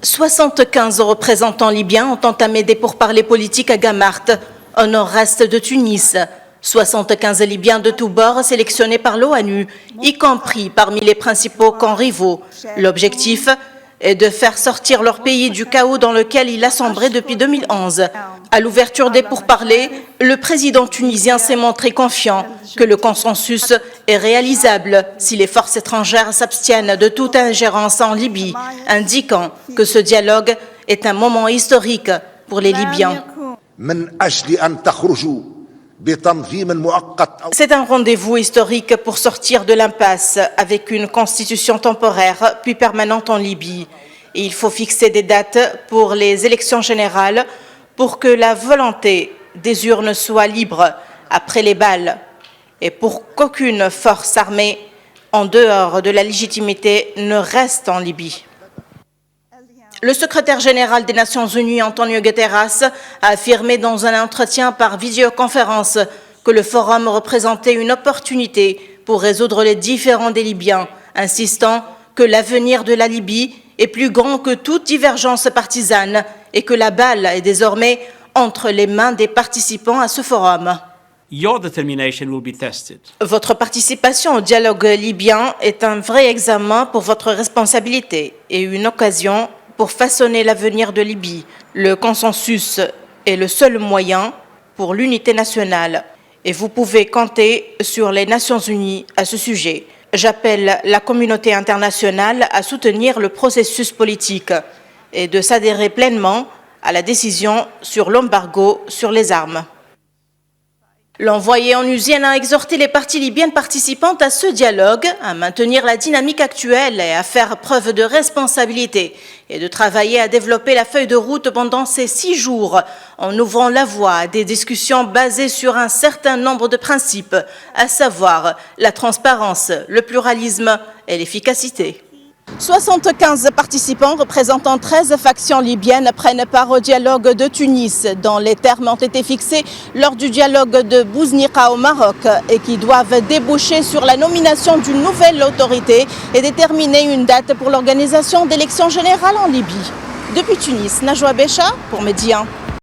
75 représentants libyens ont entamé des pourparlers politiques à Gamart, au nord-est de Tunis. 75 Libyens de tous bords sélectionnés par l'ONU, y compris parmi les principaux camps rivaux. L'objectif est de faire sortir leur pays du chaos dans lequel il a sombré depuis 2011. À l'ouverture des pourparlers, le président tunisien s'est montré confiant que le consensus est réalisable si les forces étrangères s'abstiennent de toute ingérence en Libye, indiquant que ce dialogue est un moment historique pour les Libyens. C'est un rendez-vous historique pour sortir de l'impasse avec une constitution temporaire puis permanente en Libye. Et il faut fixer des dates pour les élections générales pour que la volonté des urnes soit libre après les balles et pour qu'aucune force armée en dehors de la légitimité ne reste en Libye. Le secrétaire général des Nations Unies, Antonio Guterres, a affirmé dans un entretien par vidéoconférence que le forum représentait une opportunité pour résoudre les différends des Libyens, insistant que l'avenir de la Libye est plus grand que toute divergence partisane et que la balle est désormais entre les mains des participants à ce forum. Your determination will be tested. Votre participation au dialogue libyen est un vrai examen pour votre responsabilité et une occasion pour façonner l'avenir de Libye. Le consensus est le seul moyen pour l'unité nationale et vous pouvez compter sur les Nations Unies à ce sujet. J'appelle la communauté internationale à soutenir le processus politique et de s'adhérer pleinement à la décision sur l'embargo sur les armes. L'envoyé onusienne a exhorté les parties libyennes participantes à ce dialogue, à maintenir la dynamique actuelle et à faire preuve de responsabilité et de travailler à développer la feuille de route pendant ces 6 jours en ouvrant la voie à des discussions basées sur un certain nombre de principes, à savoir la transparence, le pluralisme et l'efficacité. 75 participants représentant 13 factions libyennes prennent part au dialogue de Tunis, dont les termes ont été fixés lors du dialogue de Bouznika au Maroc et qui doivent déboucher sur la nomination d'une nouvelle autorité et déterminer une date pour l'organisation d'élections générales en Libye. Depuis Tunis, Najwa Bécha pour Médian.